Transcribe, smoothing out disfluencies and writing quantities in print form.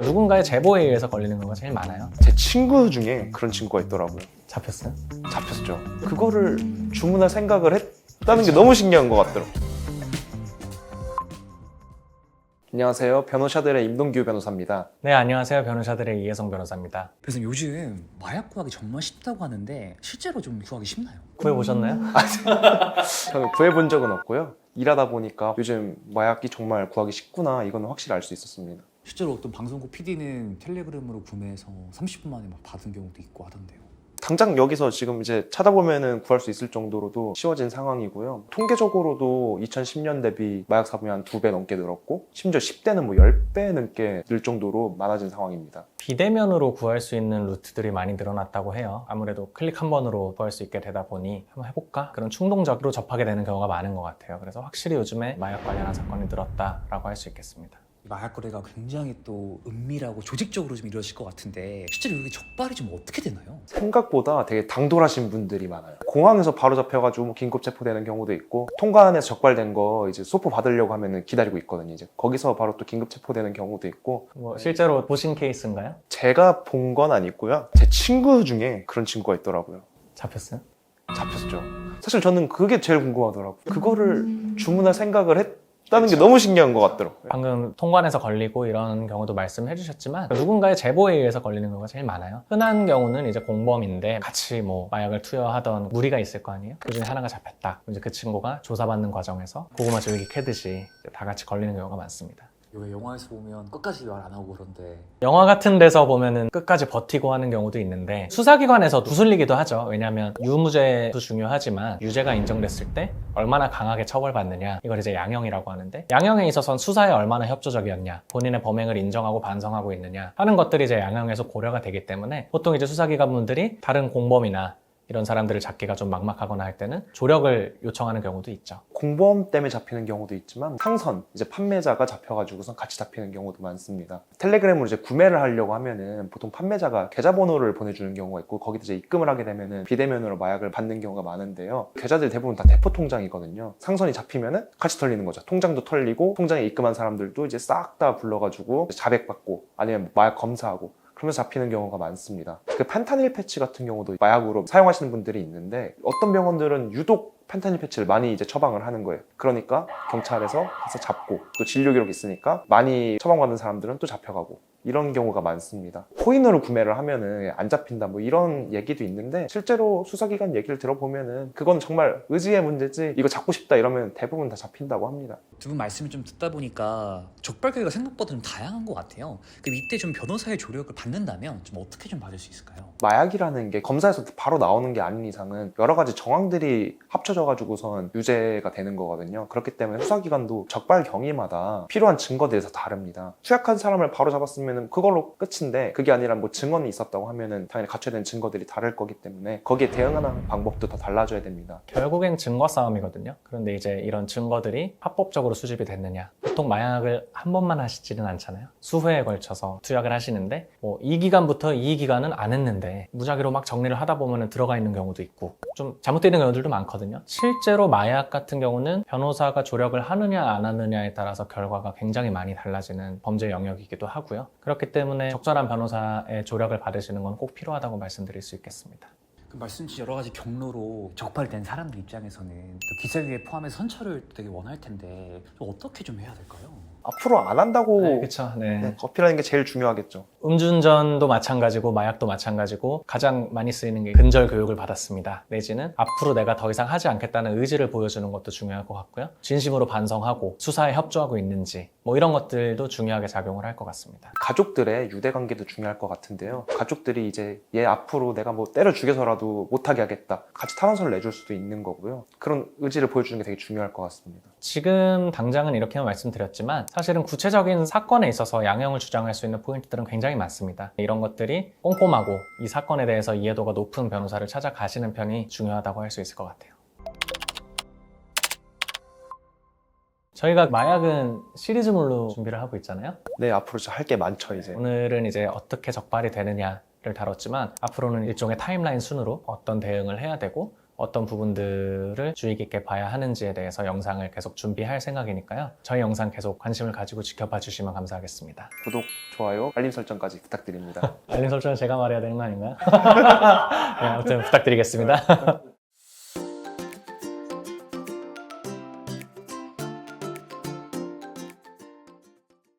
누군가의 제보에 의해서 걸리는 경우가 제일 많아요. 제 친구 중에 그런 친구가 있더라고요. 잡혔어요? 잡혔죠. 그거를 주문할 생각을 했다는 게 너무 신기한 것 같더라고요. 안녕하세요. 변호사들의 임동규 변호사입니다. 네, 안녕하세요. 변호사들의 이혜성 변호사입니다. 그래서 요즘 마약 구하기 정말 쉽다고 하는데 실제로 좀 구하기 쉽나요? 구해보셨나요? 저는 구해본 적은 없고요. 일하다 보니까 요즘 마약이 정말 구하기 쉽구나 이거는 확실히 알 수 있었습니다. 실제로 어떤 방송국 PD는 텔레그램으로 구매해서 30분 만에 막 받은 경우도 있고 하던데요. 당장 여기서 지금 이제 찾아보면은 구할 수 있을 정도로도 쉬워진 상황이고요. 통계적으로도 2010년 대비 마약 사범이 한 2배 넘게 늘었고 심지어 10대는 뭐 10배 넘게 늘 정도로 많아진 상황입니다. 비대면으로 구할 수 있는 루트들이 많이 늘어났다고 해요. 아무래도 클릭 한 번으로 구할 수 있게 되다 보니 한번 해볼까? 그런 충동적으로 접하게 되는 경우가 많은 것 같아요. 그래서 확실히 요즘에 마약 관련한 사건이 늘었다라고 할 수 있겠습니다. 마약 거래가 굉장히 또 은밀하고 조직적으로 좀 이루어질 것 같은데 실제로 여기 적발이 좀 어떻게 되나요? 생각보다 되게 당돌하신 분들이 많아요. 공항에서 바로 잡혀가지고 뭐 긴급 체포되는 경우도 있고 통관에서 적발된 거 이제 소포 받으려고 하면은 기다리고 있거든요. 이제 거기서 바로 또 긴급 체포되는 경우도 있고 뭐 실제로 보신 케이스인가요? 제가 본 건 아니고요. 제 친구 중에 그런 친구가 있더라고요. 잡혔어요? 잡혔죠. 사실 저는 그게 제일 궁금하더라고요. 그거를 주문할 생각을 했다는 게 너무 신기한 것 같더라고요. 방금 통관에서 걸리고 이런 경우도 말씀해 주셨지만 누군가의 제보에 의해서 걸리는 경우가 제일 많아요. 흔한 경우는 이제 공범인데 같이 뭐 마약을 투여하던 무리가 있을 거 아니에요? 그 중에 하나가 잡혔다. 이제 그 친구가 조사받는 과정에서 고구마 줄기 캐듯이 다 같이 걸리는 경우가 많습니다. 왜 영화에서 보면 끝까지 말 안 하고 그런데 영화 같은 데서 보면은 끝까지 버티고 하는 경우도 있는데 수사기관에서 두슬리기도 하죠. 왜냐하면 유무죄도 중요하지만 유죄가 인정됐을 때 얼마나 강하게 처벌받느냐, 이걸 이제 양형이라고 하는데, 양형에 있어서는 수사에 얼마나 협조적이었냐, 본인의 범행을 인정하고 반성하고 있느냐 하는 것들이 이제 양형에서 고려가 되기 때문에 보통 이제 수사기관분들이 다른 공범이나 이런 사람들을 잡기가 좀 막막하거나 할 때는 조력을 요청하는 경우도 있죠. 공범 때문에 잡히는 경우도 있지만 상선, 이제 판매자가 잡혀가지고선 같이 잡히는 경우도 많습니다. 텔레그램으로 이제 구매를 하려고 하면은 보통 판매자가 계좌번호를 보내주는 경우가 있고 거기다 이제 입금을 하게 되면은 비대면으로 마약을 받는 경우가 많은데요. 계좌들이 대부분 다 대포 통장이거든요. 상선이 잡히면은 같이 털리는 거죠. 통장도 털리고 통장에 입금한 사람들도 이제 싹 다 불러가지고 자백받고 아니면 마약 검사하고 그러면서 잡히는 경우가 많습니다. 그 판타닐 패치 같은 경우도 마약으로 사용하시는 분들이 있는데 어떤 병원들은 유독 판타닐 패치를 많이 이제 처방을 하는 거예요. 그러니까 경찰에서 가서 잡고 또 진료 기록 있으니까 많이 처방받는 사람들은 또 잡혀가고 이런 경우가 많습니다. 코인으로 구매를 하면은 안 잡힌다 뭐 이런 얘기도 있는데 실제로 수사기관 얘기를 들어보면은 그건 정말 의지의 문제지 이거 잡고 싶다 이러면 대부분 다 잡힌다고 합니다. 두 분 말씀을 좀 듣다 보니까 적발 계획가 생각보다 좀 다양한 것 같아요. 그럼 이때 좀 변호사의 조력을 받는다면 좀 어떻게 좀 받을 수 있을까요? 마약이라는 게 검사에서 바로 나오는 게 아닌 이상은 여러 가지 정황들이 합쳐져가지고선 유죄가 되는 거거든요. 그렇기 때문에 수사기관도 적발 경위마다 필요한 증거들이 다 다릅니다. 취약한 사람을 바로 잡았으면 그걸로 끝인데 그게 아니라 뭐 증언이 있었다고 하면은 당연히 갖춰야 되는 증거들이 다를 거기 때문에 거기에 대응하는 방법도 더 달라져야 됩니다. 결국엔 증거 싸움이거든요. 그런데 이제 이런 증거들이 합법적으로 수집이 됐느냐. 보통 마약을 한 번만 하시지는 않잖아요. 수회에 걸쳐서 투약을 하시는데 뭐 이 기간부터 이 기간은 안 했는데 무작위로 막 정리를 하다 보면 들어가 있는 경우도 있고 좀 잘못되는 경우들도 많거든요. 실제로 마약 같은 경우는 변호사가 조력을 하느냐 안 하느냐에 따라서 결과가 굉장히 많이 달라지는 범죄 영역이기도 하고요. 그렇기 때문에 적절한 변호사의 조력을 받으시는 건 꼭 필요하다고 말씀드릴 수 있겠습니다. 그 말씀 주신 여러 가지 경로로 적발된 사람들 입장에서는 또 기사교에 포함해서 선처를 되게 원할 텐데 좀 어떻게 좀 해야 될까요? 앞으로 안 한다고 그렇죠. 네. 어필하는 게 제일 중요하겠죠. 음주운전도 마찬가지고 마약도 마찬가지고 가장 많이 쓰이는 게 근절 교육을 받았습니다. 내지는 앞으로 내가 더 이상 하지 않겠다는 의지를 보여주는 것도 중요할 것 같고요. 진심으로 반성하고 수사에 협조하고 있는지 뭐 이런 것들도 중요하게 작용을 할 것 같습니다. 가족들의 유대관계도 중요할 것 같은데요. 가족들이 이제 얘 앞으로 내가 뭐 때려 죽여서라도 못하게 하겠다. 같이 탄원서를 내줄 수도 있는 거고요. 그런 의지를 보여주는 게 되게 중요할 것 같습니다. 지금 당장은 이렇게만 말씀드렸지만 사실은 구체적인 사건에 있어서 양형을 주장할 수 있는 포인트들은 굉장히 많습니다. 이런 것들이 꼼꼼하고 이 사건에 대해서 이해도가 높은 변호사를 찾아가시는 편이 중요하다고 할 수 있을 것 같아요. 저희가 마약은 시리즈물로 준비를 하고 있잖아요. 네, 앞으로 할 게 많죠 이제. 오늘은 이제 어떻게 적발이 되느냐를 다뤘지만 앞으로는 일종의 타임라인 순으로 어떤 대응을 해야 되고 어떤 부분들을 주의 깊게 봐야 하는지에 대해서 영상을 계속 준비할 생각이니까요. 저희 영상 계속 관심을 가지고 지켜봐 주시면 감사하겠습니다. 구독, 좋아요, 알림 설정까지 부탁드립니다. 알림 설정은 제가 말해야 되는 거 아닌가요? 네, 아무튼 부탁드리겠습니다.